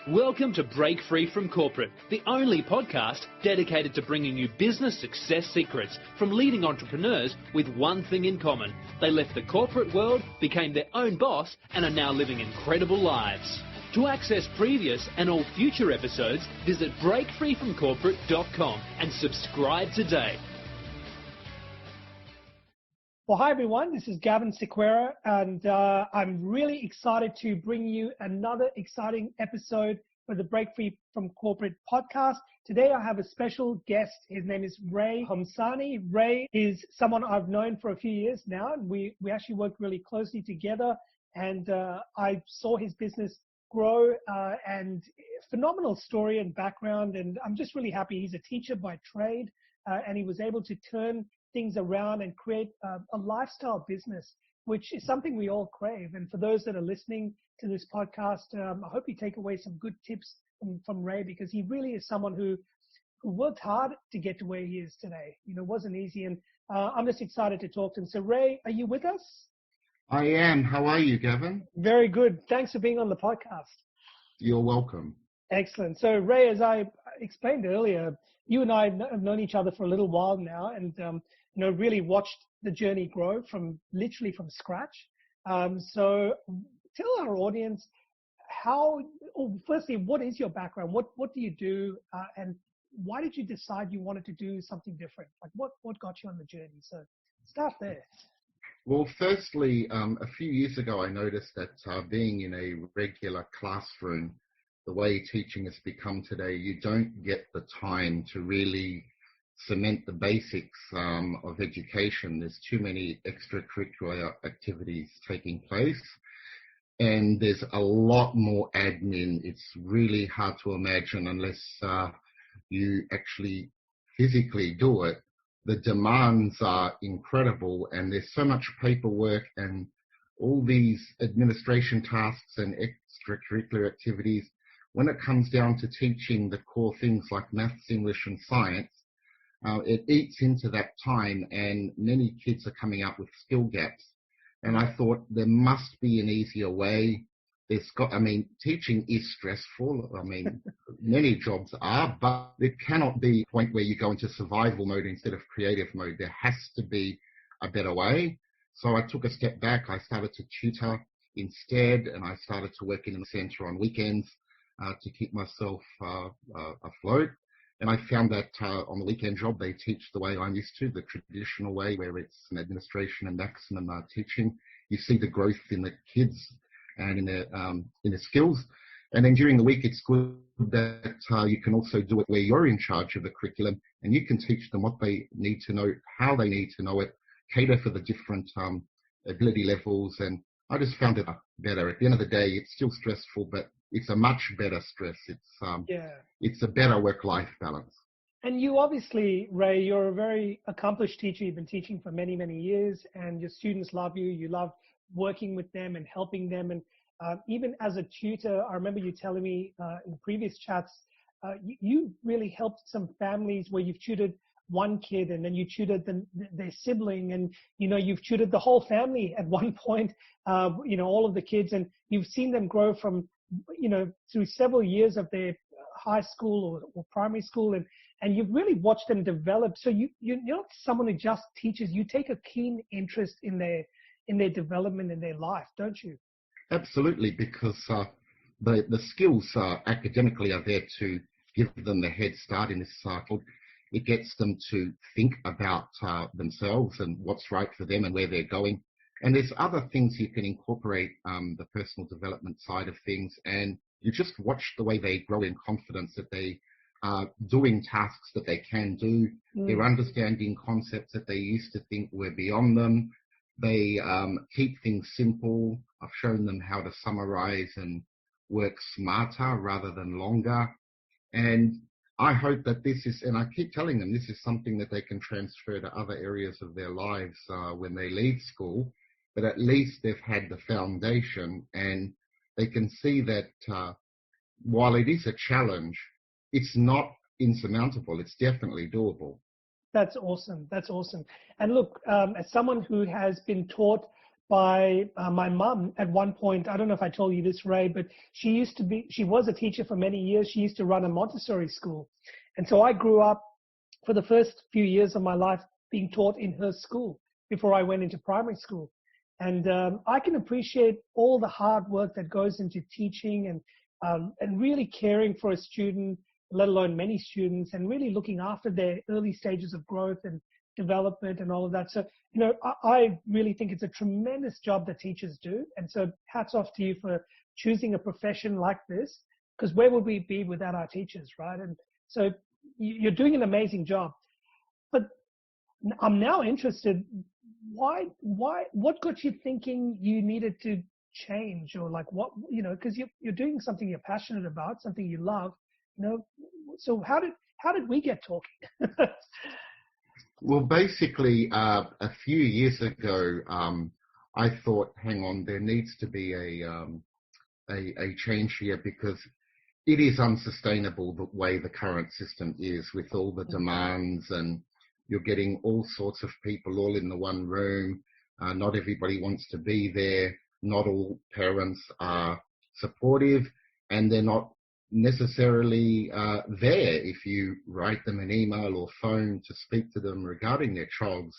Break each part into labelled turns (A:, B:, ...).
A: Welcome to Break Free from Corporate, the only podcast dedicated to bringing you business success secrets from leading entrepreneurs with one thing in common. They left the corporate world, became their own boss, and are now living incredible lives. To access previous and all future episodes, visit breakfreefromcorporate.com and subscribe today.
B: Well, hi everyone, this is Gavin Sequeira, and I'm really excited to bring you another exciting episode for the Break Free from Corporate podcast. Today I have a special guest. His name is Ray Homsani. Ray is someone I've known for a few years now, and we actually work really closely together, and I saw his business grow, and phenomenal story and background, and I'm just really happy. He's a teacher by trade, and he was able to turn things around and create a lifestyle business, which is something we all crave. And for those that are listening to this podcast, I hope you take away some good tips from Ray, because he really is someone who worked hard to get to where he is today. You know, it wasn't easy, and I'm just excited to talk to him. So Ray, are you with us?
C: I am. How are you, Gavin?
B: Very good. Thanks for being on the podcast.
C: You're welcome.
B: Excellent. So Ray, as I explained earlier, you and I have known each other for a little while now, and really watched the journey grow from scratch. So tell our audience firstly, what is your background? What do you do? And why did you decide you wanted to do something different? Like what got you on the journey? So start there.
C: Well, firstly, a few years ago, I noticed that being in a regular classroom, the way teaching has become today, you don't get the time to really cement the basics of education. There's too many extracurricular activities taking place, and there's a lot more admin. It's really hard to imagine unless you actually physically do it. The demands are incredible, and there's so much paperwork and all these administration tasks and extracurricular activities. When it comes down to teaching the core things like maths, English, and science, it eats into that time, and many kids are coming out with skill gaps. And I thought there must be an easier way. Teaching is stressful. Many jobs are, but it cannot be a point where you go into survival mode instead of creative mode. There has to be a better way. So I took a step back. I started to tutor instead, and I started to work in the centre on weekends to keep myself afloat. And I found that on the weekend job, they teach the way I'm used to, the traditional way, where it's an administration and maximum teaching. You see the growth in the kids and in their skills. And then during the week, it's good that you can also do it where you're in charge of the curriculum, and you can teach them what they need to know, how they need to know it, cater for the different ability levels. And I just found it better. At the end of the day, it's still stressful, but it's a much better stress. It's a better work-life balance.
B: And you obviously, Ray, you're a very accomplished teacher. You've been teaching for many, many years, and your students love you. You love working with them and helping them. And even as a tutor, I remember you telling me in previous chats, you really helped some families where you've tutored one kid, and then you tutored their sibling, and you've tutored the whole family at one point, all of the kids, and you've seen them grow from through several years of their high school or primary school, and you've really watched them develop. So you're not someone who just teaches. You take a keen interest in their development in their life, don't you?
C: Absolutely, because the skills academically are there to give them the head start in this cycle. It gets them to think about themselves and what's right for them and where they're going. And there's other things you can incorporate, the personal development side of things, and you just watch the way they grow in confidence, that they are doing tasks that they can do. They're understanding concepts that they used to think were beyond them. They keep things simple. I've shown them how to summarize and work smarter rather than longer. And I hope that this is, and I keep telling them, this is something that they can transfer to other areas of their lives when they leave school. But at least they've had the foundation, and they can see that while it is a challenge, it's not insurmountable. It's definitely doable.
B: That's awesome. That's awesome. And look, as someone who has been taught by my mum at one point. I don't know if I told you this, Ray, but she was a teacher for many years. She used to run a Montessori school. And so I grew up for the first few years of my life being taught in her school before I went into primary school. And I can appreciate all the hard work that goes into teaching and really caring for a student, let alone many students, and really looking after their early stages of growth and development and all of that. So, I really think it's a tremendous job that teachers do. And so hats off to you for choosing a profession like this, because where would we be without our teachers, right? And so you're doing an amazing job. But I'm now interested, what got you thinking you needed to change, or like what, because you're doing something you're passionate about, something you love, so how did we get talking?
C: Well, basically, a few years ago, I thought, hang on, there needs to be a change here, because it is unsustainable the way the current system is, with all the demands, and you're getting all sorts of people all in the one room. Not everybody wants to be there. Not all parents are supportive, and they're not necessarily there if you write them an email or phone to speak to them regarding their child's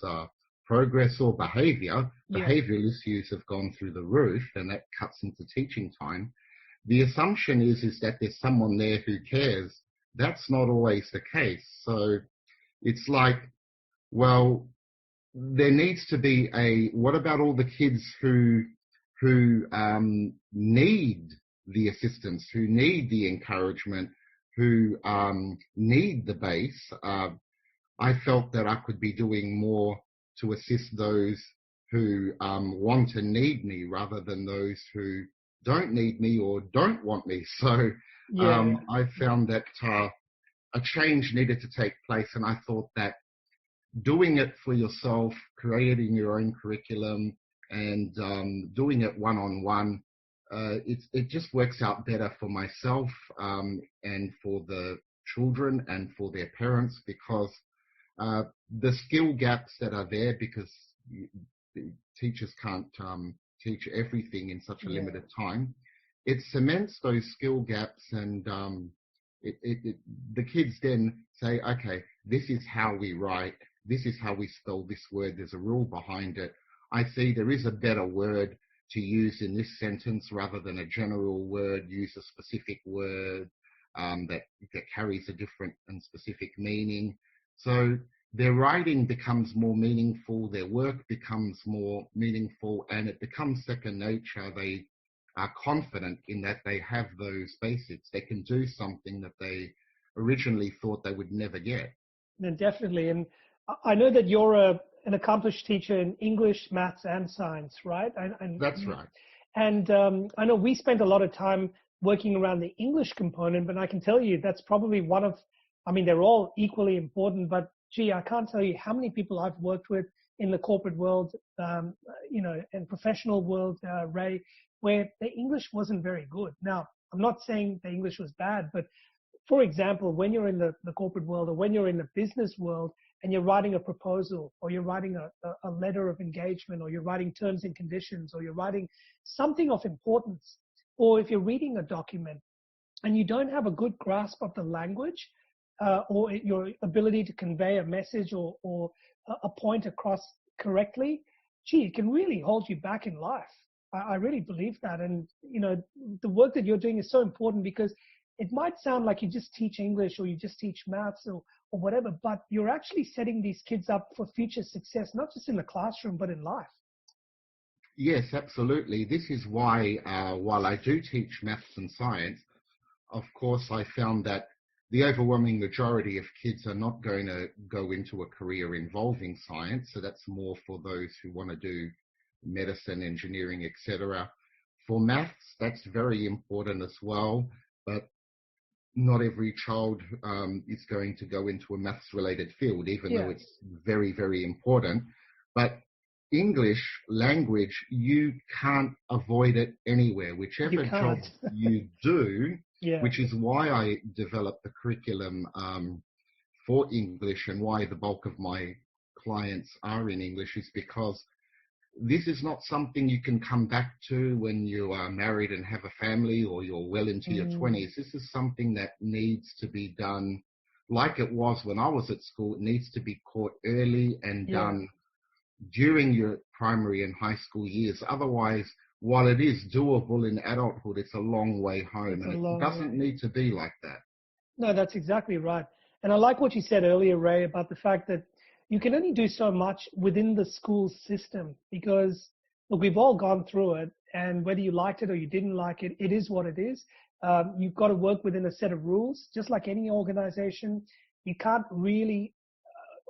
C: progress or behavior.
B: Yeah.
C: Behavioral issues have gone through the roof, and that cuts into teaching time. The assumption is that there's someone there who cares. That's not always the case. So it's like, well, there needs to be what about all the kids who need the assistance, who need the encouragement, who need the base? I felt that I could be doing more to assist those who want and need me, rather than those who don't need me or don't want me. So I found that a change needed to take place, and I thought that doing it for yourself, creating your own curriculum, and doing it one-on-one, it just works out better for myself and for the children and for their parents, because the skill gaps that are there, because teachers can't teach everything in such a limited time, it cements those skill gaps, and the kids then say, okay, this is how we write, this is how we spell this word, there's a rule behind it. I see there is a better word to use in this sentence rather than a general word. Use a specific word that carries a different and specific meaning. So their writing becomes more meaningful, their work becomes more meaningful, and it becomes second nature. They are confident in that they have those basics. They can do something that they originally thought they would never get.
B: No, definitely. And I know that you're an accomplished teacher in English, maths, and science, right?
C: That's right.
B: And I know we spent a lot of time working around the English component, but I can tell you that's probably they're all equally important, but gee, I can't tell you how many people I've worked with in the corporate world, and professional world, Ray, where the English wasn't very good. Now, I'm not saying the English was bad, but for example, when you're in the corporate world, or when you're in the business world, and you're writing a proposal, or you're writing a letter of engagement, or you're writing terms and conditions, or you're writing something of importance, or if you're reading a document and you don't have a good grasp of the language, or your ability to convey a message or a point across correctly, gee, it can really hold you back in life. I really believe that. And, the work that you're doing is so important, because it might sound like you just teach English or you just teach maths or whatever, but you're actually setting these kids up for future success, not just in the classroom, but in life.
C: Yes, absolutely. This is why, while I do teach maths and science, of course, I found that the overwhelming majority of kids are not going to go into a career involving science. So that's more for those who want to do medicine, engineering, etc. For maths, that's very important as well, but not every child is going to go into a maths-related field, even though it's very, very important. But English language, you can't avoid it anywhere. Whichever job you do, which is why I developed the curriculum for English, and why the bulk of my clients are in English, is because this is not something you can come back to when you are married and have a family, or you're well into your 20s. This is something that needs to be done like it was when I was at school. It needs to be caught early and done during your primary and high school years. Otherwise, while it is doable in adulthood, it's a long way home, and it doesn't need to be like that.
B: No, that's exactly right. And I like what you said earlier, Ray, about the fact that you can only do so much within the school system, because look, we've all gone through it, and whether you liked it or you didn't like it, it is what it is. You've got to work within a set of rules, just like any organization. You can't really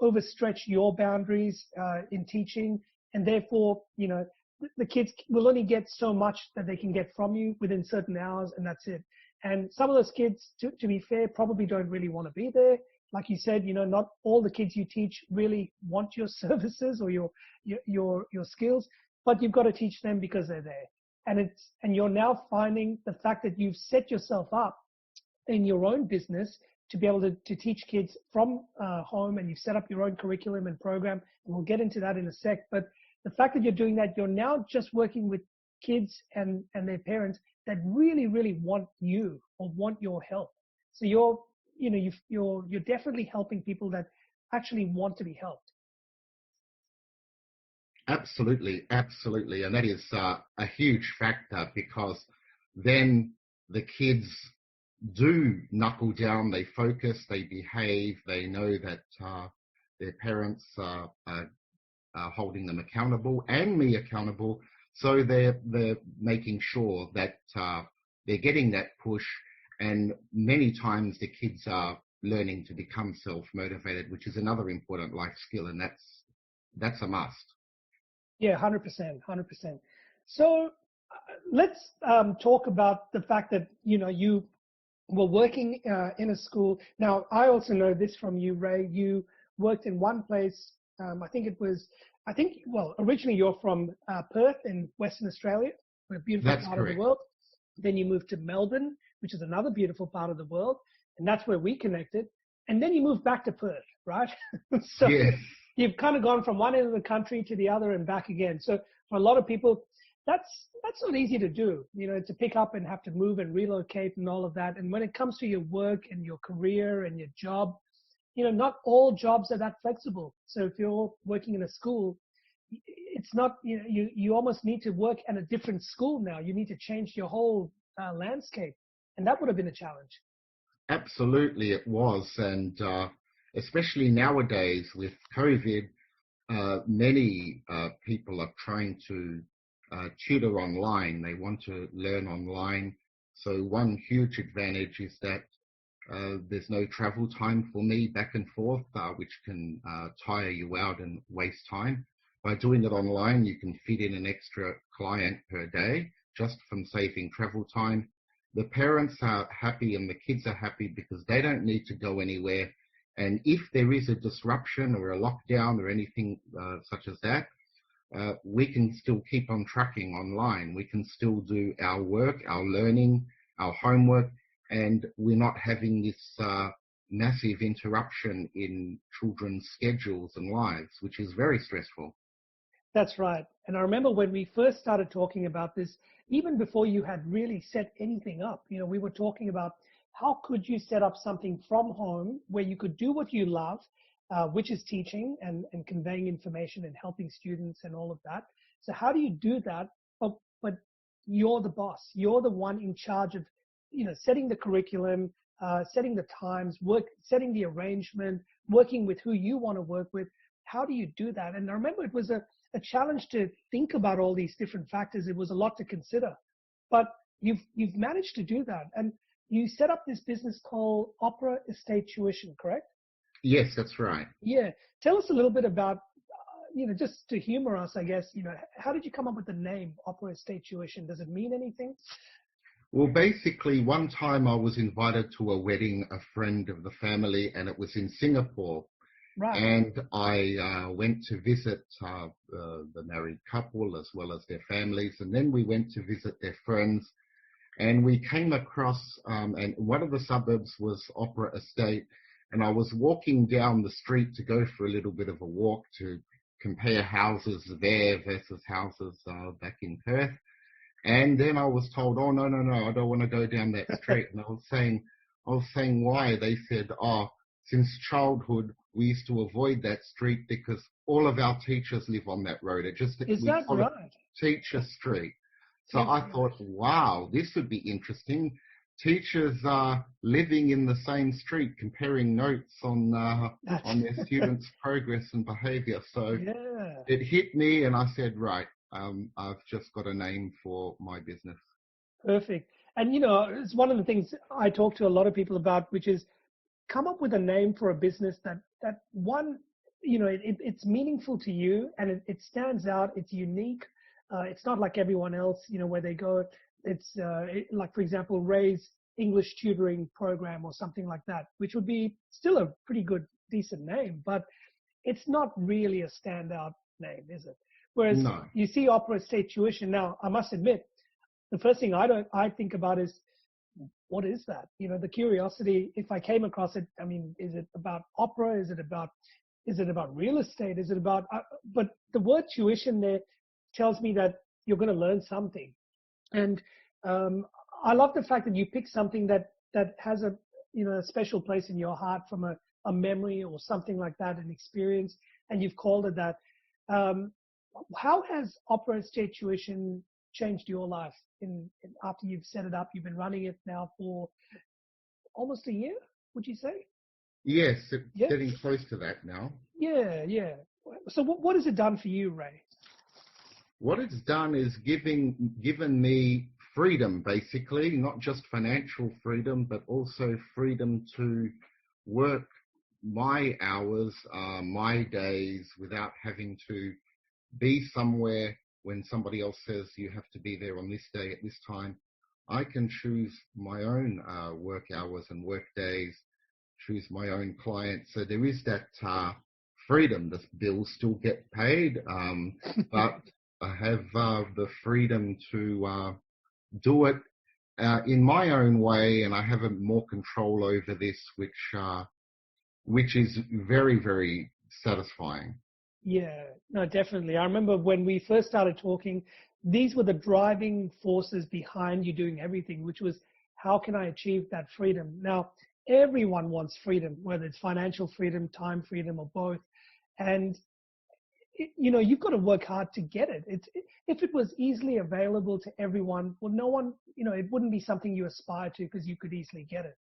B: overstretch your boundaries in teaching, and therefore, the kids will only get so much that they can get from you within certain hours, and that's it. And some of those kids, to be fair, probably don't really want to be there. Like you said, not all the kids you teach really want your services or your skills, but you've got to teach them because they're there. And you're now finding the fact that you've set yourself up in your own business to be able to teach kids from home, and you've set up your own curriculum and program, and we'll get into that in a sec. But the fact that you're doing that, you're now just working with kids and their parents that really, really want you or want your help. So you're definitely helping people that actually want to be helped.
C: Absolutely, absolutely. And that is a huge factor, because then the kids do knuckle down, they focus, they behave, they know that their parents are holding them accountable and me accountable. So they're making sure that they're getting that push. And many times the kids are learning to become self-motivated, which is another important life skill, and that's a must.
B: Yeah, 100%, 100%. So let's talk about the fact that, you were working in a school. Now, I also know this from you, Ray. You worked in one place. Originally you're from Perth in Western Australia, a beautiful part of the world. Then you moved to Melbourne, which is another beautiful part of the world, and that's where we connected. And then you moved back to Perth, right? So
C: yes.
B: You've kind of gone from one end of the country to the other and back again. So for a lot of people, that's not easy to do, to pick up and have to move and relocate and all of that. And when it comes to your work and your career and your job, not all jobs are that flexible. So if you're working in a school, it's not, you almost need to work at a different school now. You need to change your whole landscape. And that would have been a challenge.
C: Absolutely, it was. And especially nowadays with COVID, many people are trying to tutor online. They want to learn online. So one huge advantage is that there's no travel time for me back and forth, which can tire you out and waste time. By doing it online, you can fit in an extra client per day just from saving travel time. The parents are happy and the kids are happy because they don't need to go anywhere. And if there is a disruption or a lockdown or anything such as that, we can still keep on tracking online. We can still do our work, our learning, our homework, and we're not having this massive interruption in children's schedules and lives, which is very stressful.
B: That's right. And I remember when we first started talking about this, even before you had really set anything up, we were talking about how could you set up something from home where you could do what you love, which is teaching and conveying information and helping students and all of that. So how do you do that? But you're the boss. You're the one in charge of, setting the curriculum, setting the times, setting the arrangement, working with who you want to work with. How do you do that? And I remember it was a challenge to think about all these different factors. It was a lot to consider, but you've managed to do that. And you set up this business called Opera Estate Tuition, correct?
C: Yes, that's right.
B: Yeah. Tell us a little bit about, just to humor us, I guess, how did you come up with the name Opera Estate Tuition? Does it mean anything?
C: Well, basically, one time I was invited to a wedding, a friend of the family, and it was in Singapore.
B: Right.
C: And I went to visit the married couple as well as their families. And then we went to visit their friends. And we came across, and one of the suburbs was Opera Estate. And I was walking down the street to go for a little bit of a walk to compare houses there versus houses back in Perth. And then I was told, oh, no, I don't want to go down that street. And I was saying why. They said, oh, since childhood, we used to avoid that street because all of our teachers live on that road.
B: Is that right?
C: Teacher Street. So I thought, wow, this would be interesting. Teachers are living in the same street, comparing notes on their students' progress and behaviour. So it hit me, and I said, right, I've just got a name for my business.
B: Perfect. And, you know, it's one of the things I talk to a lot of people about, which is come up with a name for a business that one, you know, it's meaningful to you and it stands out. It's unique. It's not like everyone else, you know, where they go. It's like, for example, Ray's English tutoring program or something like that, which would be still a pretty good, decent name, but it's not really a standout name, is it? Whereas you see Opera State Tuition now, I must admit, the first thing I think about is, what is that? You know, the curiosity, if I came across it, I mean, is it about opera? Is it about real estate? Is it about, but the word tuition there tells me that you're going to learn something. And I love the fact that you pick something that has a, you know, a special place in your heart from a memory or something like that, an experience, and you've called it that. How has Opera State Tuition changed your life after you've set it up? You've been running it now for almost a year, would you say?
C: Yes, it's getting close to that now.
B: Yeah. So what has it done for you, Ray?
C: What it's done is given me freedom, basically, not just financial freedom, but also freedom to work my hours, my days, without having to be somewhere when somebody else says you have to be there on this day at this time. I can choose my own work hours and work days, choose my own clients. So there is that freedom. The bills still get paid, but I have the freedom to do it in my own way, and I have more control over this, which is very, very satisfying.
B: Yeah, no, definitely. I remember when we first started talking, these were the driving forces behind you doing everything, which was, how can I achieve that freedom? Now, everyone wants freedom, whether it's financial freedom, time freedom, or both. And, you know, you've got to work hard to get it. If it was easily available to everyone, well, no one, you know, it wouldn't be something you aspire to because you could easily get it.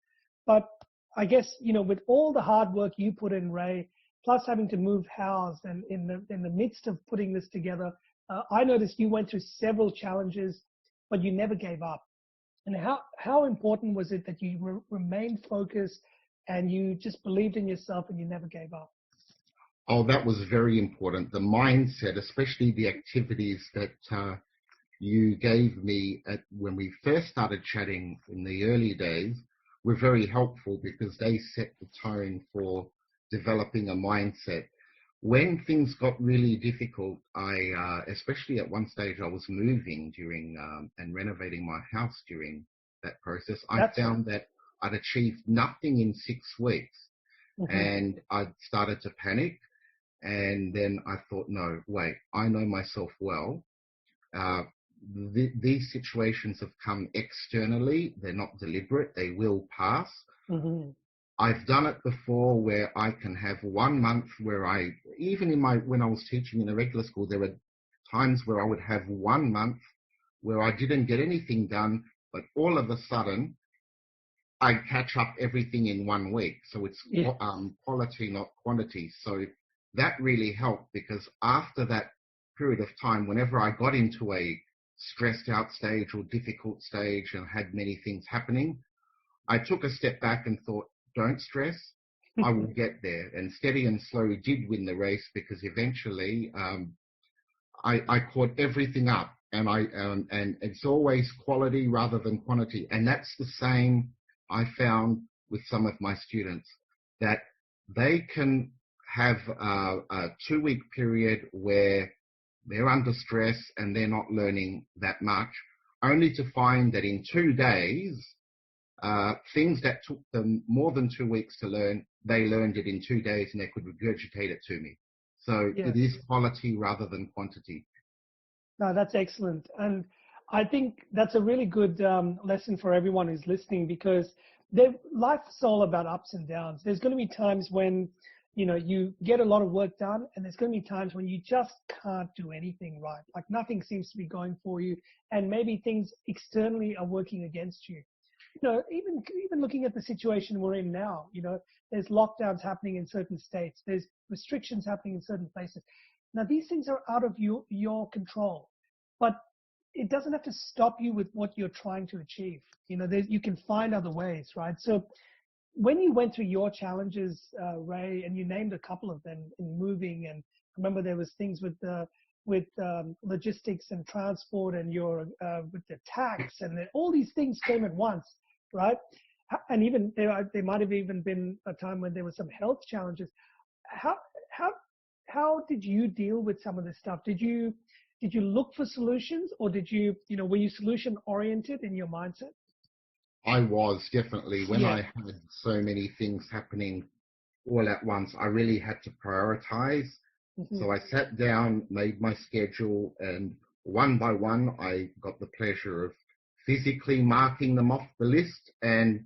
B: But I guess, you know, with all the hard work you put in, Ray, plus having to move house, and in the midst of putting this together, I noticed you went through several challenges, but you never gave up. And how important was it that you remained focused and you just believed in yourself and you never gave up?
C: Oh, that was very important. The mindset, especially the activities that you gave me when we first started chatting in the early days, were very helpful because they set the tone for developing a mindset. When things got really difficult, I, especially at one stage, I was moving during and renovating my house during that process. I found that I'd achieved nothing in 6 weeks, and I started to panic. And then I thought, no, wait, I know myself well. These situations have come externally. They're not deliberate. They will pass. I've done it before where I can have 1 month where when I was teaching in a regular school, there were times where I would have 1 month where I didn't get anything done, but all of a sudden I'd catch up everything in 1 week. So it's quality, not quantity. So that really helped, because after that period of time, whenever I got into a stressed out stage or difficult stage and had many things happening, I took a step back and thought, don't stress, I will get there. And steady and slow did win the race, because eventually I caught everything up, and and it's always quality rather than quantity. And that's the same I found with some of my students, that they can have a 2-week period where they're under stress and they're not learning that much, only to find that in 2 days, things that took them more than 2 weeks to learn, they learned it in 2 days and they could regurgitate it to me. So
B: Yes.
C: it is quality rather than quantity.
B: No, that's excellent. And I think that's a really good lesson for everyone who's listening, because life is all about ups and downs. There's going to be times when, you get a lot of work done, and there's going to be times when you just can't do anything right. Like nothing seems to be going for you, and maybe things externally are working against you. Even looking at the situation we're in now, there's lockdowns happening in certain states. There's restrictions happening in certain places. Now, these things are out of your control, but it doesn't have to stop you with what you're trying to achieve. You can find other ways, right? So when you went through your challenges, Ray, and you named a couple of them in moving, and remember there was things with logistics and transport, and with the tax, and all these things came at once, right? And even there might have even been a time when there were some health challenges. How did you deal with some of this stuff? Did you look for solutions, or were you solution oriented in your mindset?
C: I was definitely, when
B: Yeah.
C: I had so many things happening all at once, I really had to prioritize.
B: Mm-hmm.
C: So I sat down, made my schedule, and one by one, I got the pleasure of physically marking them off the list, and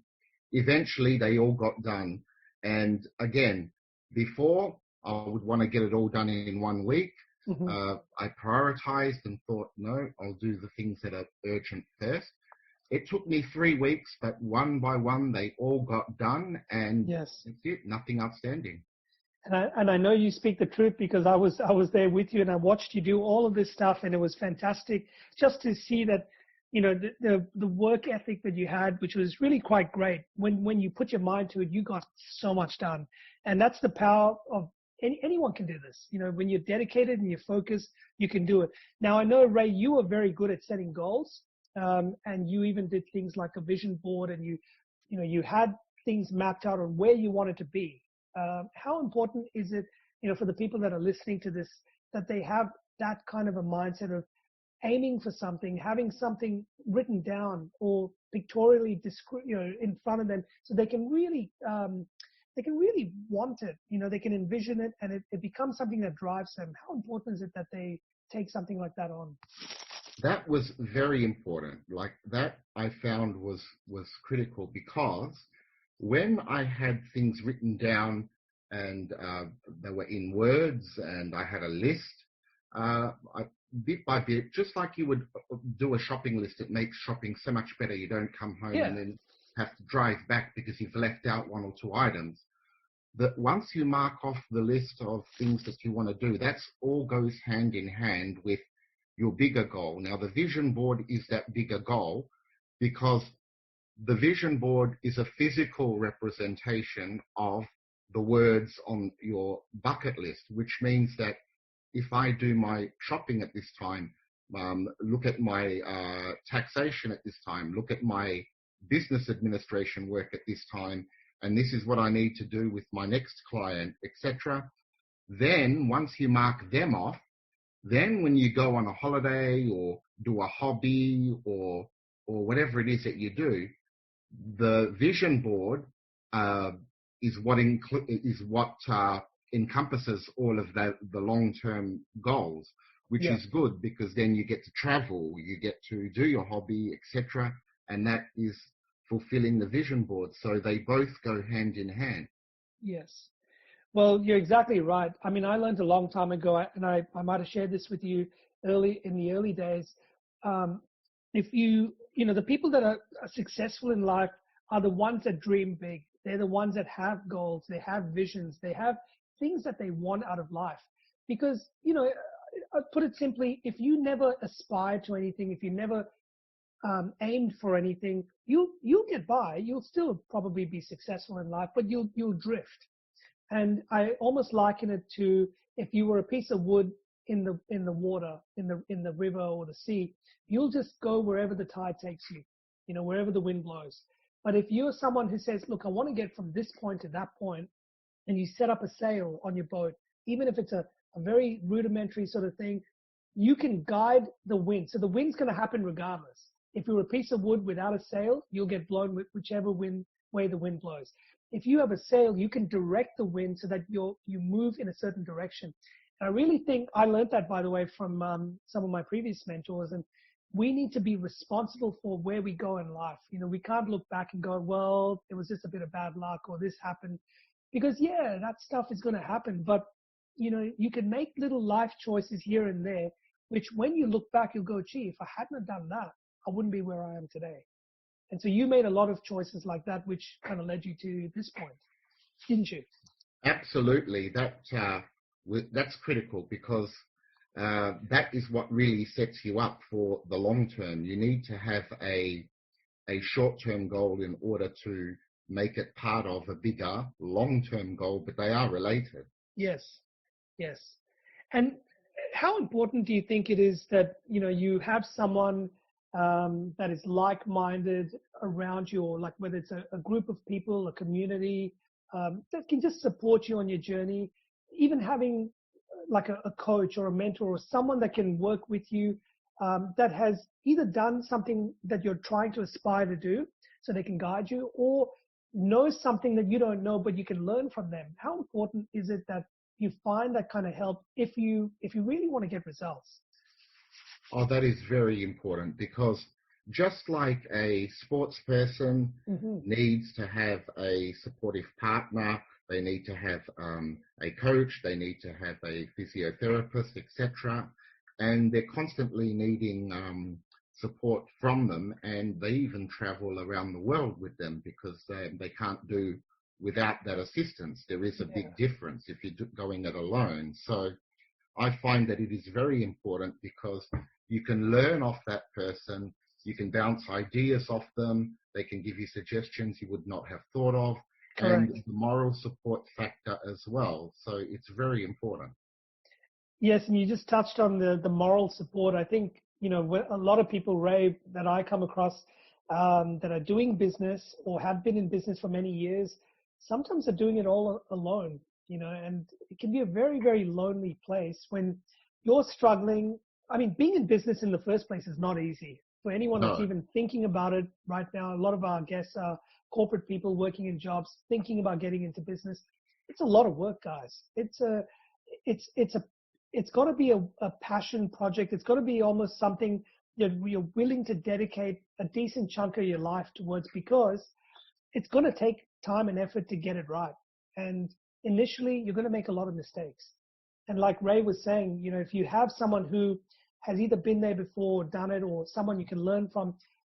C: eventually they all got done. And again, before, I would want to get it all done in 1 week.
B: Mm-hmm.
C: I prioritized and thought, no, I'll do the things that are urgent first. It took me 3 weeks, but one by one, they all got done, and
B: Yes.
C: that's it, nothing outstanding.
B: And I know you speak the truth, because I was there with you, and I watched you do all of this stuff, and it was fantastic just to see that, the work ethic that you had, which was really quite great. When you put your mind to it, you got so much done, and that's the power of anyone can do this. When you're dedicated and you're focused, you can do it. Now, I know, Ray, you are very good at setting goals, and you even did things like a vision board, and you had things mapped out on where you wanted to be. How important is it, for the people that are listening to this, that they have that kind of a mindset of aiming for something, having something written down or pictorially in front of them, so they can really want it. They can envision it, and it becomes something that drives them. How important is it that they take something like that on?
C: That was very important. Like that, I found was critical, because when I had things written down and they were in words and I had a list, bit by bit, just like you would do a shopping list, it makes shopping so much better. You don't come home and then have to drive back because you've left out 1 or 2 items. That once you mark off the list of things that you want to do, that's all goes hand in hand with your bigger goal. Now, the vision board is that bigger goal, because the vision board is a physical representation of the words on your bucket list, which means that if I do my shopping at this time, look at my taxation at this time, look at my business administration work at this time, and this is what I need to do with my next client, etc. Then once you mark them off, then when you go on a holiday or do a hobby or whatever it is that you do, the vision board is what encompasses all of the long-term goals, which is good, because then you get to travel, you get to do your hobby, etc., and that is fulfilling the vision board. So they both go hand in hand.
B: Yes. Well, you're exactly right. I mean, I learned a long time ago, and I might have shared this with you in the early days. If the people that are successful in life are the ones that dream big. They're the ones that have goals, they have visions, they have things that they want out of life. Because, I'll put it simply, if you never aspire to anything, if you never aimed for anything, you'll get by. You'll still probably be successful in life, but you'll drift. And I almost liken it to, if you were a piece of wood in the water, in the river or the sea, you'll just go wherever the tide takes you, wherever the wind blows. But if you're someone who says, look, I want to get from this point to that point, and you set up a sail on your boat, even if it's a very rudimentary sort of thing, you can guide the wind. So the wind's going to happen regardless. If you're a piece of wood without a sail, you'll get blown with whichever way the wind blows. If you have a sail, you can direct the wind so that you move in a certain direction. I really think I learned that, by the way, from some of my previous mentors. And we need to be responsible for where we go in life. You know, we can't look back and go, well, it was just a bit of bad luck or this happened. Because, yeah, that stuff is going to happen. But, you know, you can make little life choices here and there, which when you look back, you'll go, gee, if I hadn't have done that, I wouldn't be where I am today. And so you made a lot of choices like that, which kind of led you to this point, didn't you?
C: Absolutely. That's critical because that is what really sets you up for the long term. You need to have a short-term goal in order to make it part of a bigger long-term goal, but they are related.
B: Yes, yes. And how important do you think it is that, you know, you have someone that is like-minded around you, or like whether it's a group of people, a community that can just support you on your journey, even having like a coach or a mentor or someone that can work with you that has either done something that you're trying to aspire to do so they can guide you, or knows something that you don't know but you can learn from them. How important is it that you find that kind of help if you really want to get results?
C: Oh, that is very important because just like a sports person needs to have a supportive partner, they need to have a coach, they need to have a physiotherapist, etc. And they're constantly needing support from them, and they even travel around the world with them because they can't do without that assistance. There is a big difference if you're going it alone. So I find that it is very important because you can learn off that person, you can bounce ideas off them, they can give you suggestions you would not have thought of,
B: Correct.
C: and the moral support factor as well. So it's very important.
B: Yes, and you just touched on the moral support. I think, you know, a lot of people, Ray, that I come across that are doing business or have been in business for many years, sometimes are doing it all alone, you know, and it can be a very, very lonely place when you're struggling. I mean, being in business in the first place is not easy. For anyone that's even thinking about it right now, a lot of our guests are corporate people working in jobs, thinking about getting into business. It's a lot of work, guys. It's got to be a passion project. It's got to be almost something that you're willing to dedicate a decent chunk of your life towards, because it's going to take time and effort to get it right. And initially, you're going to make a lot of mistakes. And like Ray was saying, you know, if you have someone who has either been there before or done it, or someone you can learn from,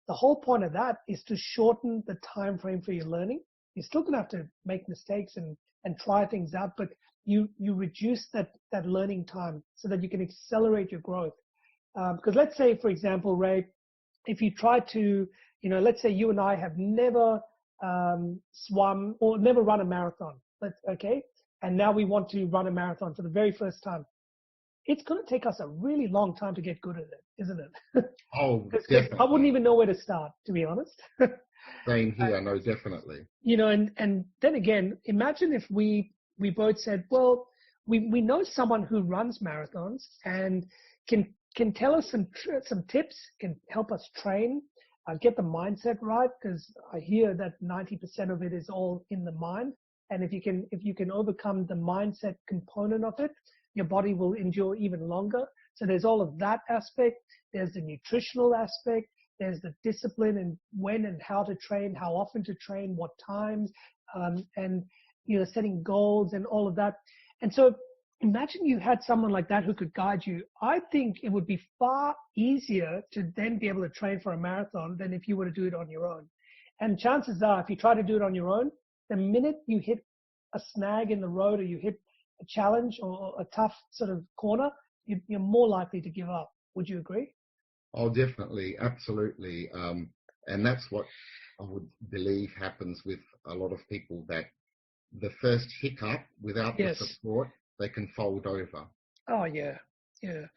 B: the whole point of that is to shorten the time frame for your learning. You're still going to have to make mistakes and try things out, but you reduce that learning time so that you can accelerate your growth. Because let's say, for example, Ray, if you try to, you know, let's say you and I have never swum or never run a marathon, okay? And now we want to run a marathon for the very first time. It's going to take us a really long time to get good at it, isn't it?
C: Oh, definitely.
B: I wouldn't even know where to start, to be honest.
C: Same here, no, definitely.
B: You know, and then again, imagine if we both said, well, we know someone who runs marathons and can tell us some tips, can help us train, get the mindset right, because I hear that 90% of it is all in the mind. And if you can overcome the mindset component of it, your body will endure even longer. So there's all of that aspect. There's the nutritional aspect. There's the discipline and when and how to train, how often to train, what times, and, you know, setting goals and all of that. And so imagine you had someone like that who could guide you. I think it would be far easier to then be able to train for a marathon than if you were to do it on your own. And chances are, if you try to do it on your own, the minute you hit a snag in the road or you hit a challenge or a tough sort of corner, you're more likely to give up. Would you agree?
C: Oh, definitely. Absolutely. And that's what I would believe happens with a lot of people, that the first hiccup, without the support, they can fold over.
B: Oh, yeah. Yeah.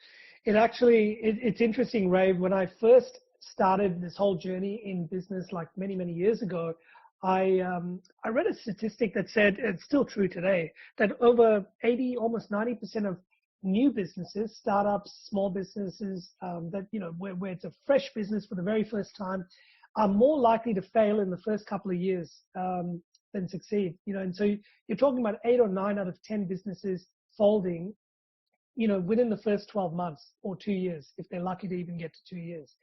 B: It's interesting, Ray. When I first started this whole journey in business, like many, many years ago, I read a statistic that said, it's still true today, that over 80, almost 90% of new businesses, startups, small businesses, that, you know, where it's a fresh business for the very first time, are more likely to fail in the first couple of years than succeed. You know, and so you're talking about 8 or 9 out of 10 businesses folding within the first 12 months or 2 years, if they're lucky to even get to 2 years.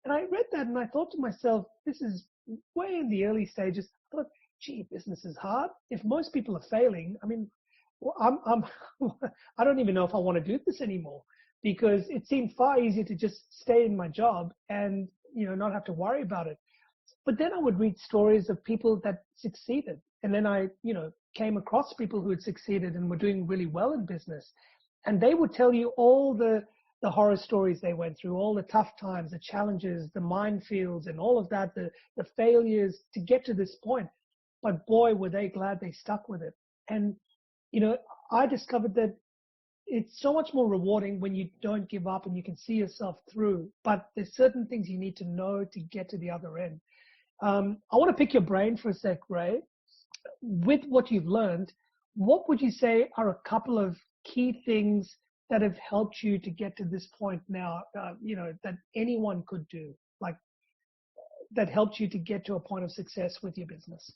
B: And I read that and I thought to myself, this is way in the early stages. I thought, gee, business is hard. If most people are failing, I mean, well, I don't even know if I want to do this anymore, because it seemed far easier to just stay in my job and, not have to worry about it. But then I would read stories of people that succeeded. And then I, came across people who had succeeded and were doing really well in business. And they would tell you all the horror stories they went through, all the tough times, the challenges, the minefields, and all of that, the failures to get to this point. But boy, were they glad they stuck with it. And, I discovered that it's so much more rewarding when you don't give up and you can see yourself through. But there's certain things you need to know to get to the other end. I want to pick your brain for a sec, Ray. With what you've learned, what would you say are a couple of key things that have helped you to get to this point now, that anyone could do, like that helped you to get to a point of success with your business?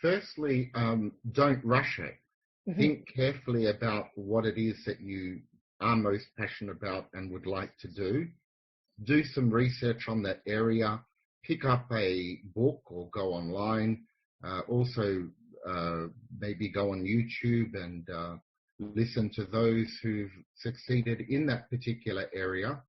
C: Firstly, don't rush it.
B: Mm-hmm.
C: Think carefully about what it is that you are most passionate about and would like to do. Do some research on that area. Pick up a book or go online. Also, maybe go on YouTube and listen to those who've succeeded in that particular area,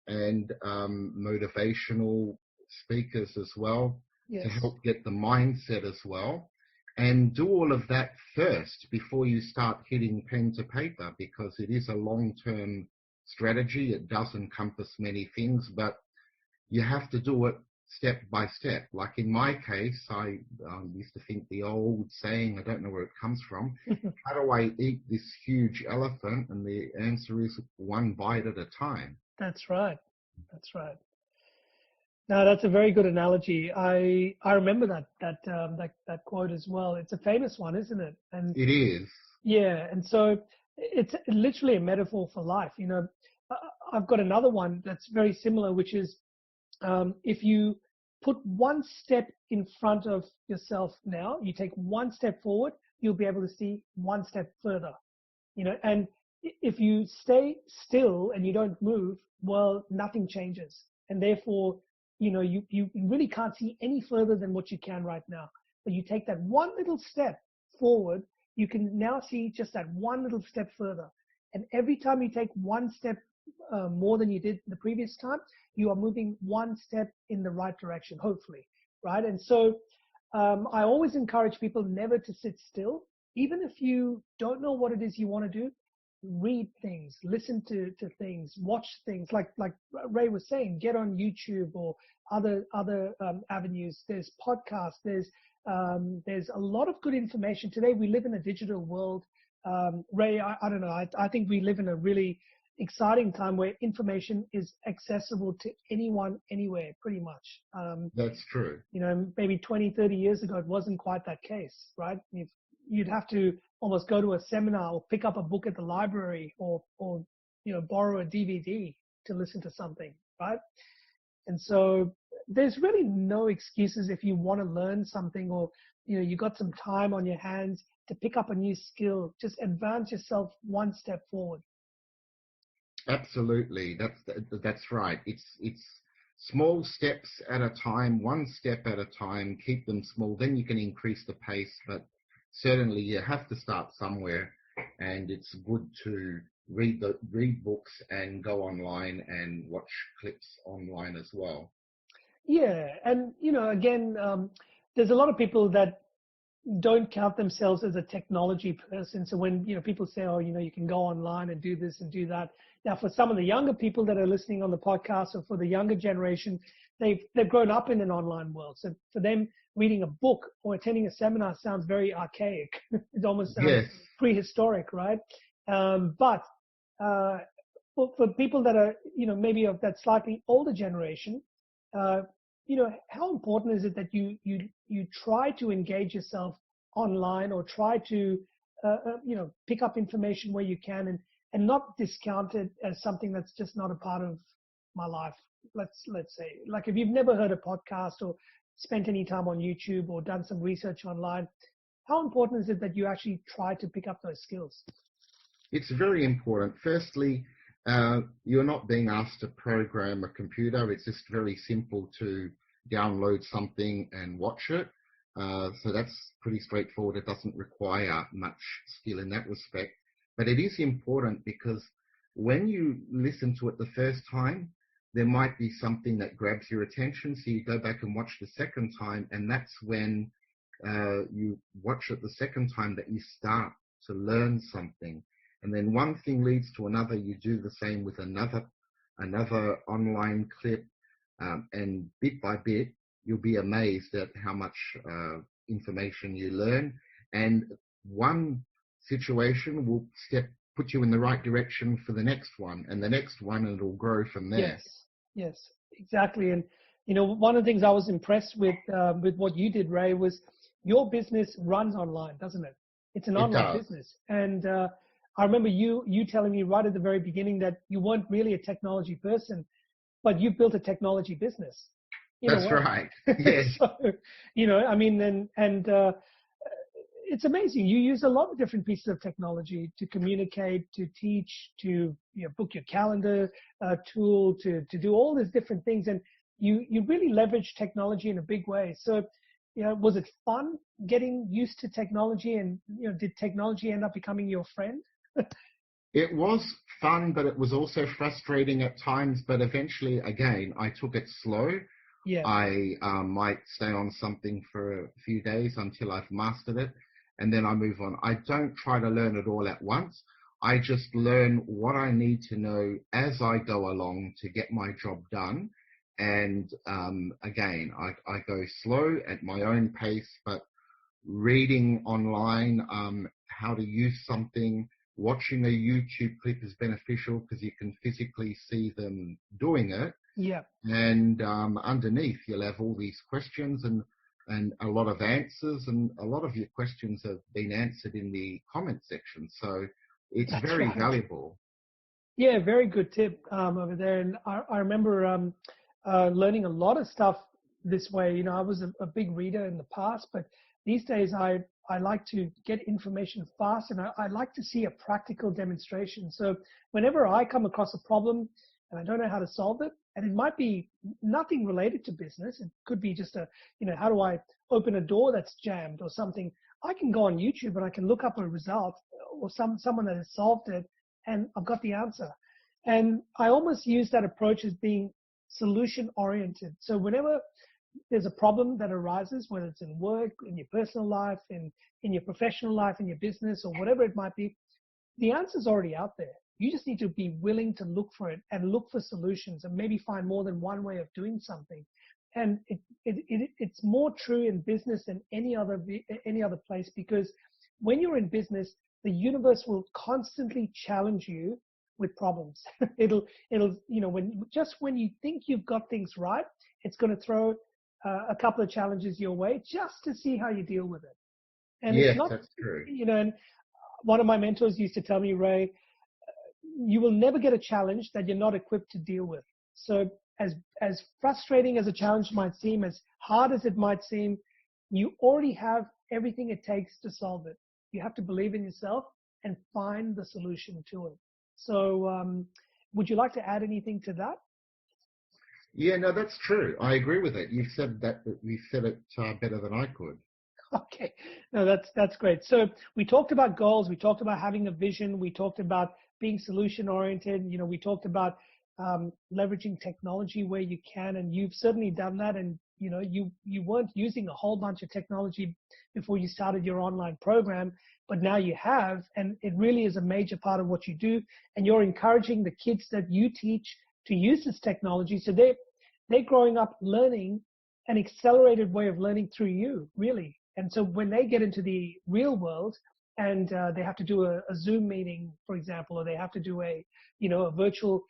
C: and motivational speakers as well,
B: yes,
C: to help get the mindset as well. And do all of that first before you start hitting pen to paper, because it is a long-term strategy. It does encompass many things, but you have to do it step by step. Like in my case, I used to think the old saying, I don't know where it comes from, how do I eat this huge elephant? And the answer is one bite at a time.
B: That's right. That's right. Now, that's a very good analogy. I remember that quote as well. It's a famous one, isn't it? And
C: it is.
B: Yeah, and so it's literally a metaphor for life. I've got another one that's very similar, which is if you put one step in front of yourself now, you take one step forward, you'll be able to see one step further. And if you stay still and you don't move, well, nothing changes, and therefore, you really can't see any further than what you can right now. But you take that one little step forward, you can now see just that one little step further. And every time you take one step more than you did the previous time, you are moving one step in the right direction, hopefully, right? And so I always encourage people never to sit still. Even if you don't know what it is you want to do, read things, listen to things, watch things. Like Ray was saying, get on YouTube or other avenues. There's podcasts. There's a lot of good information. Today we live in a digital world. Ray, I don't know. I think we live in a really exciting time where information is accessible to anyone, anywhere, pretty much.
C: That's true.
B: Maybe 20, 30 years ago, it wasn't quite that case, right? You'd have to almost go to a seminar or pick up a book at the library or borrow a DVD to listen to something, right? And so there's really no excuses if you want to learn something, or you got some time on your hands to pick up a new skill. Just advance yourself one step forward.
C: Absolutely, that's right. It's small steps at a time, one step at a time. Keep them small, then you can increase the pace. But certainly, you have to start somewhere, and it's good to read books and go online and watch clips online as well.
B: Yeah, and again, there's a lot of people that don't count themselves as a technology person. So when people say, oh, you can go online and do this and do that. Now, for some of the younger people that are listening on the podcast, or for the younger generation, they've grown up in an online world. So for them, reading a book or attending a seminar sounds very archaic. It almost sounds prehistoric, right? But for people that are maybe of that slightly older generation, how important is it that you try to engage yourself online, or try to pick up information where you can, and not discount it as something that's just not a part of my life. Let's say, like, if you've never heard a podcast or spent any time on YouTube or done some research online, how important is it that you actually try to pick up those skills?
C: It's very important. Firstly, you're not being asked to program a computer. It's just very simple to download something and watch it. So that's pretty straightforward. It doesn't require much skill in that respect. But it is important because when you listen to it the first time, there might be something that grabs your attention. So you go back and watch the second time, and that's when you watch it the second time that you start to learn something. And then one thing leads to another. You do the same with another online clip, and bit by bit, you'll be amazed at how much information you learn. And one situation will put you in the right direction for the next one, and the next one, and it'll grow from there.
B: Yes, exactly. And one of the things I was impressed with what you did, Ray, was your business runs online, doesn't it? It's an online business, and I remember you telling me right at the very beginning that you weren't really a technology person, but you built a technology business.
C: That's right. Yes.
B: So, I mean, and it's amazing. You use a lot of different pieces of technology to communicate, to teach, to book your calendar tool, to do all these different things, and you really leverage technology in a big way. So, was it fun getting used to technology, and did technology end up becoming your friend?
C: It was fun, but it was also frustrating at times. But eventually, again, I took it slow.
B: Yeah.
C: I might stay on something for a few days until I've mastered it, and then I move on. I don't try to learn it all at once. I just learn what I need to know as I go along to get my job done. And again, I go slow at my own pace, but reading online how to use something, watching a YouTube clip is beneficial because you can physically see them doing it.
B: Yeah.
C: And underneath, you'll have all these questions and a lot of answers, and a lot of your questions have been answered in the comment section. So it's
B: That's
C: very
B: right.
C: valuable.
B: Yeah, very good tip over there. And I remember learning a lot of stuff this way. I was a big reader in the past, but these days I like to get information fast, and I like to see a practical demonstration. So whenever I come across a problem and I don't know how to solve it, and it might be nothing related to business, it could be just how do I open a door that's jammed or something, I can go on YouTube and I can look up a result or someone that has solved it, and I've got the answer. And I almost use that approach as being solution oriented. So whenever there's a problem that arises, whether it's in work, in your personal life, in your professional life, in your business, or whatever it might be, the answer's already out there. You just need to be willing to look for it and look for solutions, and maybe find more than one way of doing something. And it's more true in business than any other place, because when you're in business, the universe will constantly challenge you with problems. it'll when you think you've got things right, it's going to throw a couple of challenges your way just to see how you deal with it. And
C: Yes,
B: it's not,
C: that's true.
B: And one of my mentors used to tell me, Ray, you will never get a challenge that you're not equipped to deal with. So as frustrating as a challenge might seem, as hard as it might seem, you already have everything it takes to solve it. You have to believe in yourself and find the solution to it. So would you like to add anything to that?
C: Yeah, no, that's true. I agree with it. You've said that. You said it better than I could.
B: Okay, no, that's great. So we talked about goals. We talked about having a vision. We talked about being solution oriented. We talked about leveraging technology where you can, and you've certainly done that. And you weren't using a whole bunch of technology before you started your online program, but now you have, and it really is a major part of what you do. And you're encouraging the kids that you teach to use this technology, so they're growing up learning an accelerated way of learning through you, really. And so when they get into the real world and they have to do a Zoom meeting, for example, or they have to do a virtual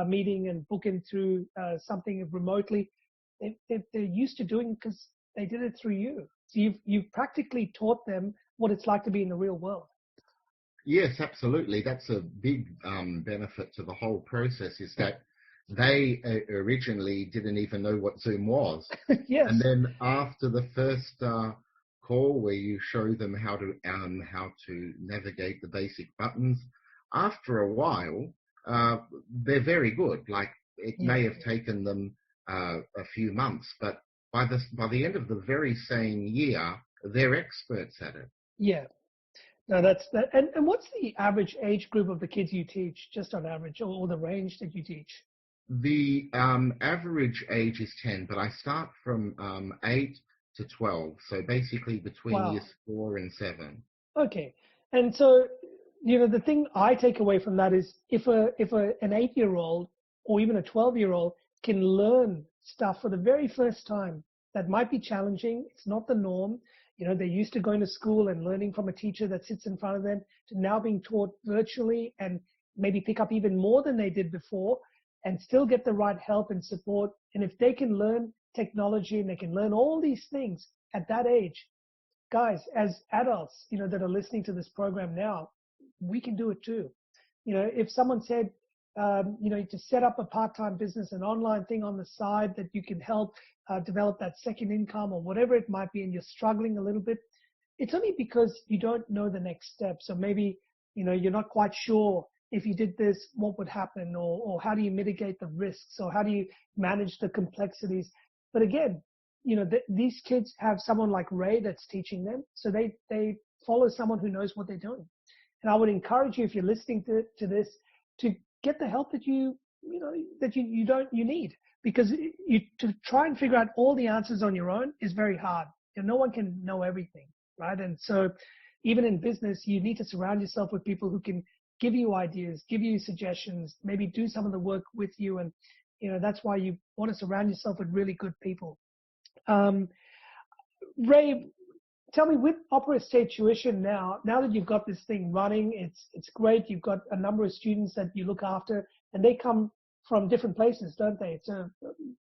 B: meeting and book in through something remotely, they're used to doing it because they did it through you. So you've practically taught them what it's like to be in the real world.
C: Yes, absolutely. That's a big benefit to the whole process, is that they originally didn't even know what Zoom was.
B: Yes.
C: And then after the first call where you show them how to navigate the basic buttons, after a while, they're very good. Like it may have taken them a few months, but by the end of the very same year, they're experts at it.
B: Yeah. No, that's that. And what's the average age group of the kids you teach, just on average, or the range that you teach?
C: The average age is 10, but I start from 8 to 12, so basically between
B: Wow.
C: years 4 and 7.
B: Okay. And so, the thing I take away from that is if an 8-year-old or even a 12-year-old can learn stuff for the very first time, that might be challenging. It's not the norm. They're used to going to school and learning from a teacher that sits in front of them to now being taught virtually and maybe pick up even more than they did before and still get the right help and support. And if they can learn technology and they can learn all these things at that age, guys, as adults, that are listening to this program now, we can do it too. If someone said, to set up a part-time business, an online thing on the side that you can help develop that second income or whatever it might be, and you're struggling a little bit, it's only because you don't know the next step. So maybe, you're not quite sure if you did this, what would happen, or how do you mitigate the risks, or how do you manage the complexities. But again, these kids have someone like Ray that's teaching them. So they follow someone who knows what they're doing. And I would encourage you, if you're listening to this, to get the help that you need, because to try and figure out all the answers on your own is very hard. No one can know everything, right? And so even in business, you need to surround yourself with people who can give you ideas, give you suggestions, maybe do some of the work with you. And, that's why you want to surround yourself with really good people. Ray, tell me, with Opera State Tuition now that you've got this thing running, it's great. You've got a number of students that you look after, and they come from different places, don't they? It's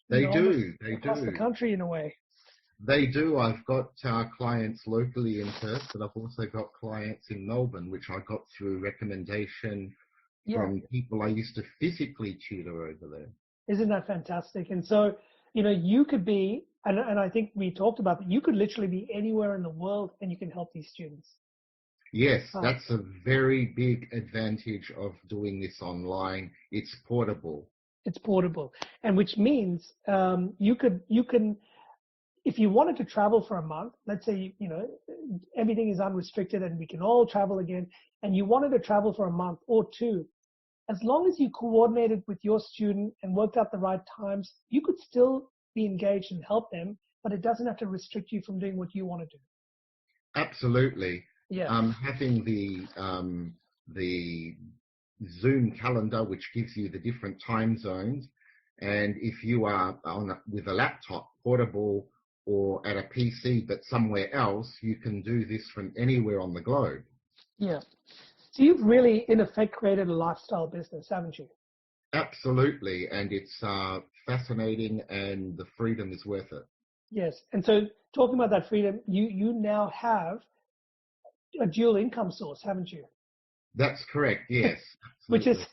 C: They
B: across the country in a way.
C: They do. I've got clients locally in Perth, but I've also got clients in Melbourne, which I got through recommendation from people I used to physically tutor over there.
B: Isn't that fantastic? And so, you could be, and I think we talked about that, you could literally be anywhere in the world and you can help these students.
C: Yes, that's a very big advantage of doing this online. It's portable.
B: It's portable. And which means you can, if you wanted to travel for a month, let's say, everything is unrestricted and we can all travel again, and you wanted to travel for a month or two, as long as you coordinated with your student and worked out the right times, you could still be engaged and help them, but it doesn't have to restrict you from doing what you want to do.
C: Absolutely.
B: Yeah.
C: Having the Zoom calendar, which gives you the different time zones, and if you are with a laptop, portable, or at a PC, but somewhere else, you can do this from anywhere on the globe.
B: Yeah. So you've really, in effect, created a lifestyle business, haven't you?
C: Absolutely. And it's fascinating, and the freedom is worth it.
B: Yes. And so talking about that freedom, you now have a dual income source, haven't you?
C: That's correct. Yes.
B: which is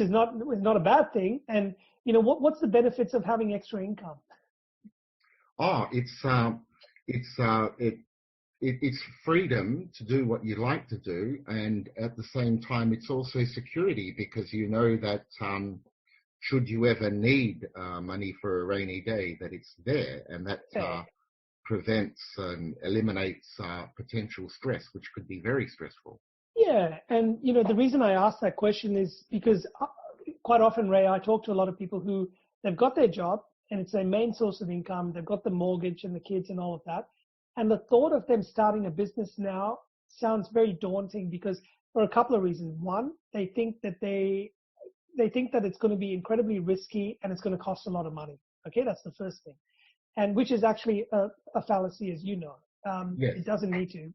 B: not a bad thing. And what's the benefits of having extra income?
C: Oh, it's freedom to do what you like to do, and at the same time, it's also security, because you know that should you ever need money for a rainy day, that it's there, and that prevents and eliminates potential stress, which could be very stressful.
B: Yeah, and the reason I asked that question is because quite often, Ray, I talk to a lot of people who they've got their job and it's their main source of income. They've got the mortgage and the kids and all of that. And the thought of them starting a business now sounds very daunting, because for a couple of reasons. One, they think that it's going to be incredibly risky and it's going to cost a lot of money. Okay, that's the first thing, and which is actually a fallacy, as you know.
C: Yes.
B: It doesn't need to,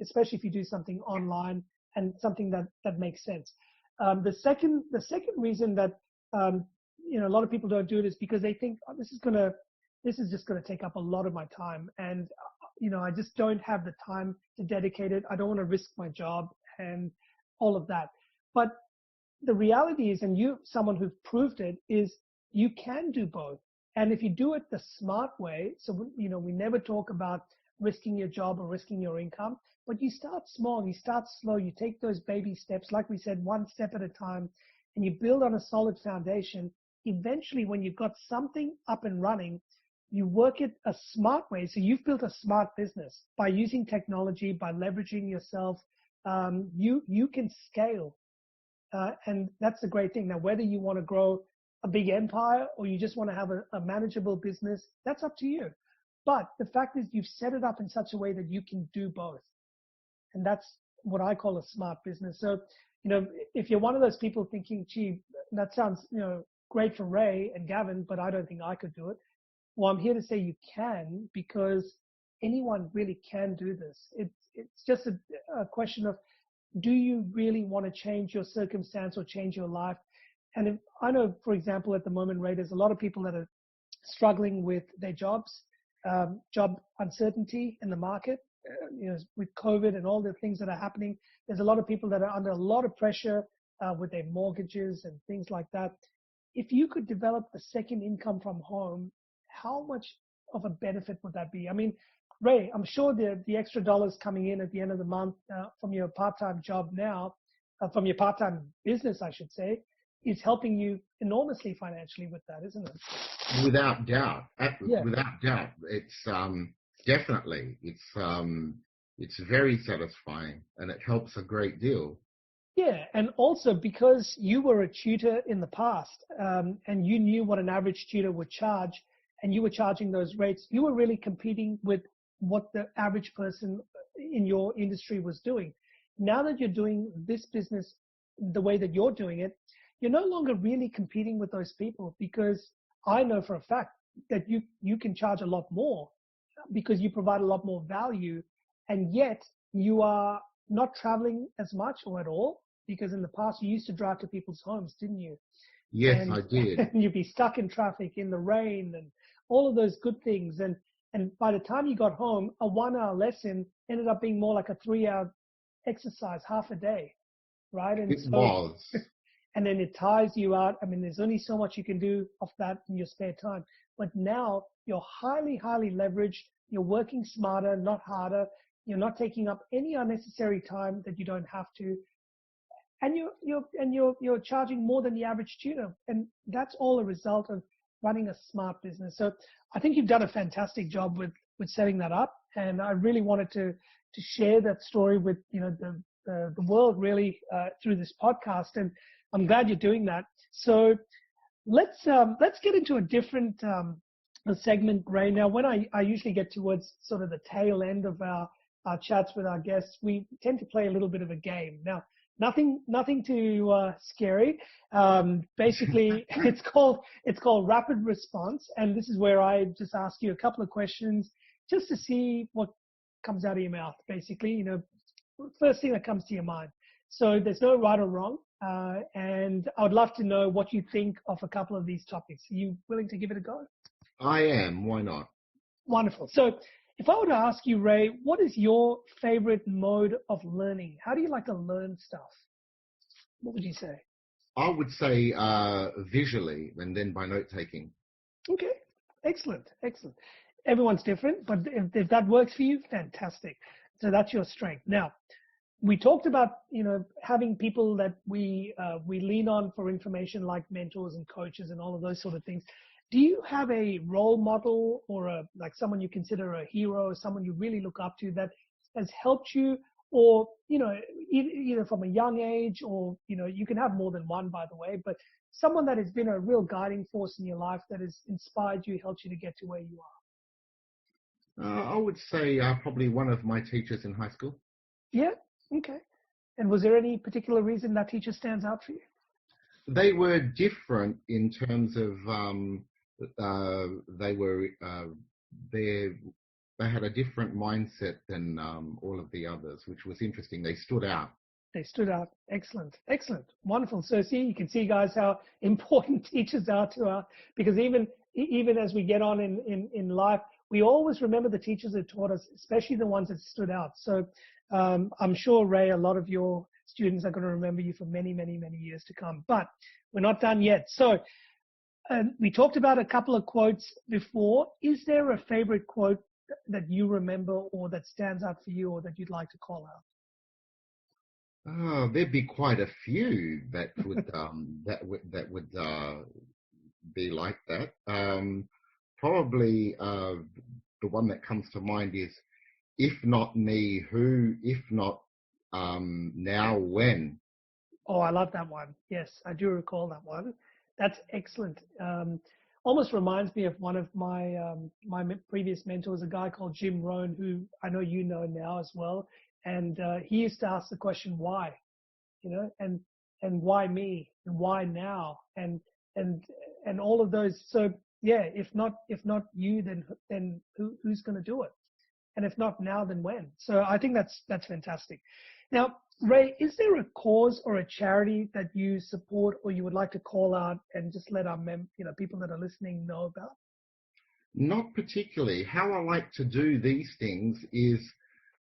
B: especially if you do something online and something that makes sense. The second reason that a lot of people don't do it is because they think, oh, this is just going to take up a lot of my time, and I just don't have the time to dedicate it. I don't want to risk my job and all of that. But the reality is, and you, someone who's proved it, is you can do both. And if you do it the smart way, so we never talk about risking your job or risking your income. But you start small, you start slow, you take those baby steps, like we said, one step at a time, and you build on a solid foundation. Eventually, when you've got something up and running, you work it a smart way. So you've built a smart business by using technology, by leveraging yourself. You can scale. And that's a great thing. Now, whether you want to grow a big empire or you just want to have a manageable business, that's up to you. But the fact is you've set it up in such a way that you can do both. And that's what I call a smart business. So, if you're one of those people thinking, gee, that sounds, great for Ray and Gavin, but I don't think I could do it. Well, I'm here to say you can, because anyone really can do this. It's just a question of, do you really want to change your circumstance or change your life? And I know, for example, at the moment, Ray, there's a lot of people that are struggling with their jobs, job uncertainty in the market, with COVID and all the things that are happening. There's a lot of people that are under a lot of pressure with their mortgages and things like that. If you could develop a second income from home, how much of a benefit would that be? I mean, Ray, I'm sure the extra dollars coming in at the end of the month from your part-time job now, from your part-time business, I should say, is helping you enormously financially with that, isn't it?
C: Without doubt.
B: Yeah.
C: Without doubt. It's definitely, it's very satisfying, and it helps a great deal.
B: Yeah, and also because you were a tutor in the past, and you knew what an average tutor would charge, and you were charging those rates, you were really competing with what the average person in your industry was doing. Now that you're doing this business the way that you're doing it, you're no longer really competing with those people, because I know for a fact that you can charge a lot more because you provide a lot more value, and yet you are not traveling as much or at all, because in the past you used to drive to people's homes, didn't you?
C: Yes, I did.
B: And you'd be stuck in traffic in the rain and all of those good things. And by the time you got home, a 1-hour lesson ended up being more like a 3-hour exercise, half a day, right? And
C: it was.
B: And then it tires you out. I mean, there's only so much you can do of that in your spare time. But now you're highly, highly leveraged. You're working smarter, not harder. You're not taking up any unnecessary time that you don't have to. And you're charging more than the average tutor. And that's all a result of running a smart business. So I think you've done a fantastic job with setting that up. And I really wanted to share that story with, the world really through this podcast. And I'm glad you're doing that. So let's get into a different segment, Ray. Now, when I usually get towards sort of the tail end of our chats with our guests, we tend to play a little bit of a game. Now, nothing too scary. Basically, it's called rapid response, and this is where I just ask you a couple of questions just to see what comes out of your mouth. Basically, first thing that comes to your mind. So there's no right or wrong, and I would love to know what you think of a couple of these topics. Are you willing to give it a go?
C: I am. Why not?
B: Wonderful. So if I were to ask you, Ray, what is your favorite mode of learning? How do you like to learn stuff? What would you say?
C: I would say visually, and then by note-taking.
B: Okay. Excellent. Everyone's different, but if that works for you, fantastic. So that's your strength. Now, we talked about, having people that we lean on for information, like mentors and coaches and all of those sort of things. Do you have a role model or like someone you consider a hero, or someone you really look up to that has helped you, or, either from a young age, or, you can have more than one, by the way, but someone that has been a real guiding force in your life that has inspired you, helped you to get to where you are?
C: I would say probably one of my teachers in high school.
B: Yeah. Okay. And was there any particular reason that teacher stands out for you?
C: They were different in terms of they had a different mindset than all of the others, which was interesting. They stood out. Excellent. Wonderful. So you can see, guys, how important teachers are to us, because even as we get on in life, we always remember the teachers that taught us, especially the ones that stood out. So I'm sure, Ray, a lot of your students are going to remember you for many, many, many years to come. But we're not done yet. So we talked about a couple of quotes before. Is there a favorite quote
B: that you remember or that stands out for you or that you'd like to call out?
C: Oh, there'd be quite a few that would be like that. Probably the one that comes to mind is, if not me, who? If not now, when?
B: Oh, I love that one. Yes, I do recall that one. That's excellent. Almost reminds me of one of my previous mentors, a guy called Jim Rohn, who I know you know now as well. And he used to ask the question, why? And why me? And why now? And all of those. So yeah, if not you, then who's going to do it? And if not now, then when? So I think that's fantastic. Now, Ray, is there a cause or a charity that you support or you would like to call out and just let our people that are listening know about?
C: Not particularly. How I like to do these things is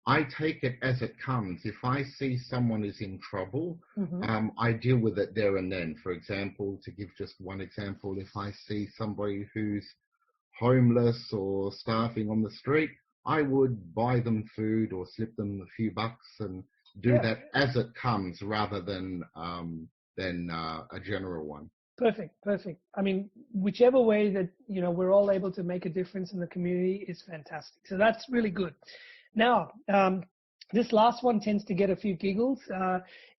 C: I take it as it comes. If I see someone is in trouble, I deal with it there and then. For example, to give just one example, if I see somebody who's homeless or starving on the street, I would buy them food or slip them a few bucks and do that as it comes rather than a general one.
B: Perfect. I mean, whichever way that, we're all able to make a difference in the community is fantastic. So that's really good. Now, this last one tends to get a few giggles.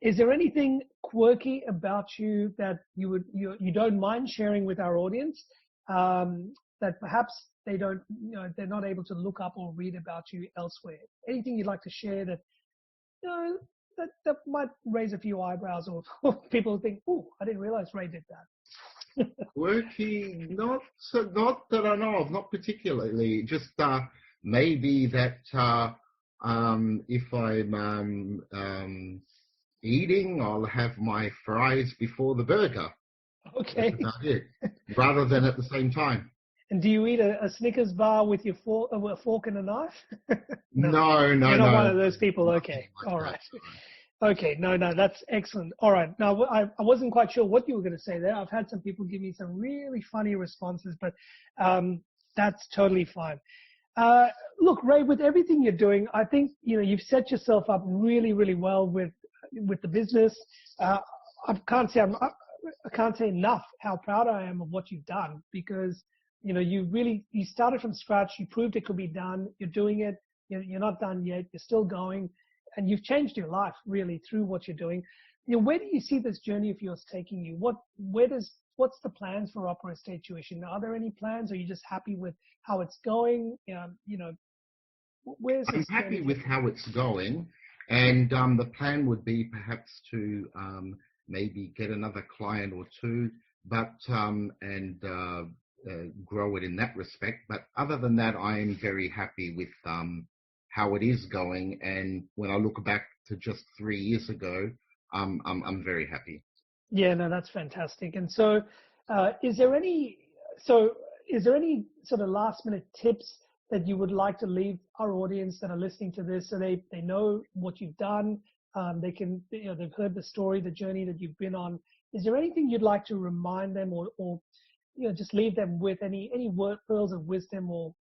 B: Is there anything quirky about you that you don't mind sharing with our audience, that perhaps they're not able to look up or read about you elsewhere? Anything you'd like to share that, that might raise a few eyebrows or people think, oh, I didn't realize Ray did that.
C: Quirky, not that I know of, not particularly. Just maybe that if I'm eating, I'll have my fries before the burger.
B: Okay.
C: That's about it, rather than at the same time.
B: And do you eat a Snickers bar with your fork and a knife?
C: No.
B: You're not one of those people. Okay.
C: Like
B: all right. Okay. No, that's excellent. All right. Now, I wasn't quite sure what you were going to say there. I've had some people give me some really funny responses, but that's totally fine. Look, Ray, with everything you're doing, I think, you've set yourself up really, really well with the business. I can't say enough how proud I am of what you've done, because you started from scratch. You proved it could be done. You're doing it. You're not done yet. You're still going, and you've changed your life really through what you're doing. Where do you see this journey of yours taking you? What's the plans for Opera Estate Tuition? Are there any plans? Are you just happy with how it's going? Where's
C: I'm happy with how it's going, and the plan would be perhaps to maybe get another client or two, but grow it in that respect. But other than that, I am very happy with how it is going. And when I look back to just 3 years ago, I'm very happy.
B: Yeah, no, that's fantastic. And so, is there any sort of last minute tips that you would like to leave our audience that are listening to this, so they know what you've done? They can, they've heard the story, the journey that you've been on. Is there anything you'd like to remind them or just leave them with any pearls of wisdom or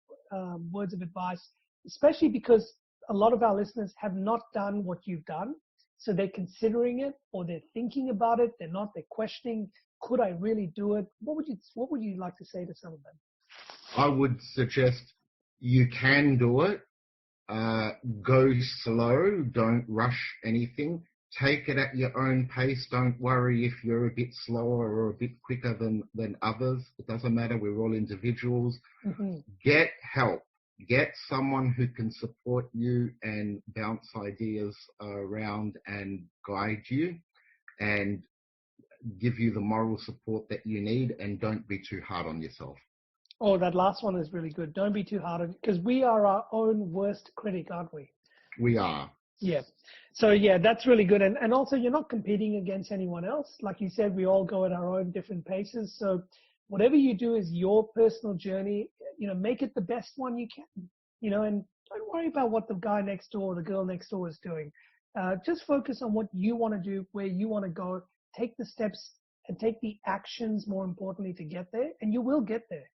B: words of advice, especially because a lot of our listeners have not done what you've done. So they're considering it, or they're thinking about it. They're questioning, could I really do it? What would you like to say to some of them?
C: I would suggest you can do it. Go slow. Don't rush anything. Take it at your own pace. Don't worry if you're a bit slower or a bit quicker than others. It doesn't matter. We're all individuals. Mm-hmm. Get help. Get someone who can support you and bounce ideas around and guide you and give you the moral support that you need, and don't be too hard on yourself.
B: Oh, that last one is really good. Don't be too hard on, because we are our own worst critic, aren't we?
C: We are.
B: Yeah. So yeah, that's really good. And also, you're not competing against anyone else. Like you said, we all go at our own different paces. So whatever you do is your personal journey. Make it the best one you can, and don't worry about what the guy next door or the girl next door is doing. Just focus on what you want to do, where you want to go. Take the steps and take the actions, more importantly, to get there, and you will get there.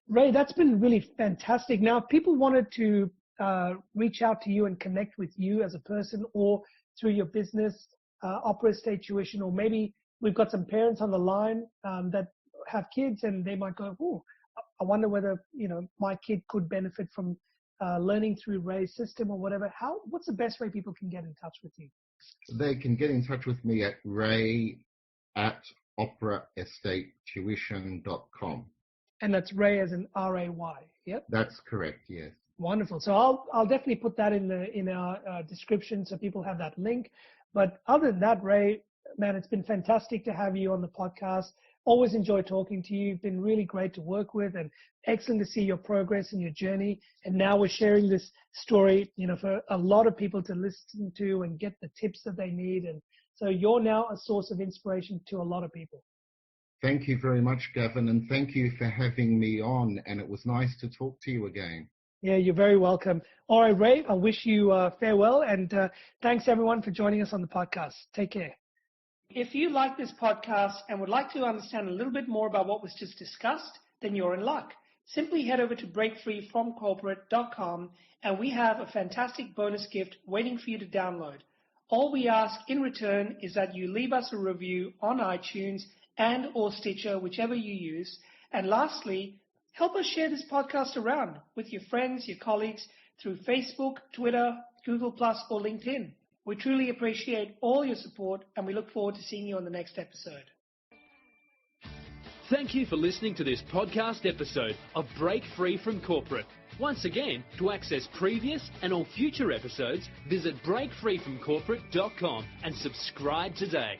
B: Ray, that's been really fantastic. Now, if people wanted to reach out to you and connect with you as a person or through your business, Opera Estate Tuition, or maybe we've got some parents on the line that have kids and they might go, oh, I wonder whether, my kid could benefit from learning through Ray's system or whatever. What's the best way people can get in touch with you?
C: They can get in touch with me at ray@operaestatetuition.com.
B: And that's Ray as in R-A-Y. Yep.
C: That's correct. Yes.
B: Wonderful. So I'll definitely put that in our description so people have that link. But other than that, Ray, man, it's been fantastic to have you on the podcast. Always enjoy talking to you. You've been really great to work with and excellent to see your progress and your journey. And now we're sharing this story, for a lot of people to listen to and get the tips that they need. And so you're now a source of inspiration to a lot of people.
C: Thank you very much, Gavin, and thank you for having me on. And it was nice to talk to you again.
B: Yeah, you're very welcome. All right, Ray, I wish you farewell. And thanks, everyone, for joining us on the podcast. Take care. If you like this podcast and would like to understand a little bit more about what was just discussed, then you're in luck. Simply head over to breakfreefromcorporate.com and we have a fantastic bonus gift waiting for you to download. All we ask in return is that you leave us a review on iTunes and or Stitcher, whichever you use. And lastly, help us share this podcast around with your friends, your colleagues through Facebook, Twitter, Google+, or LinkedIn. We truly appreciate all your support and we look forward to seeing you on the next episode.
A: Thank you for listening to this podcast episode of Break Free from Corporate. Once again, to access previous and all future episodes, visit breakfreefromcorporate.com and subscribe today.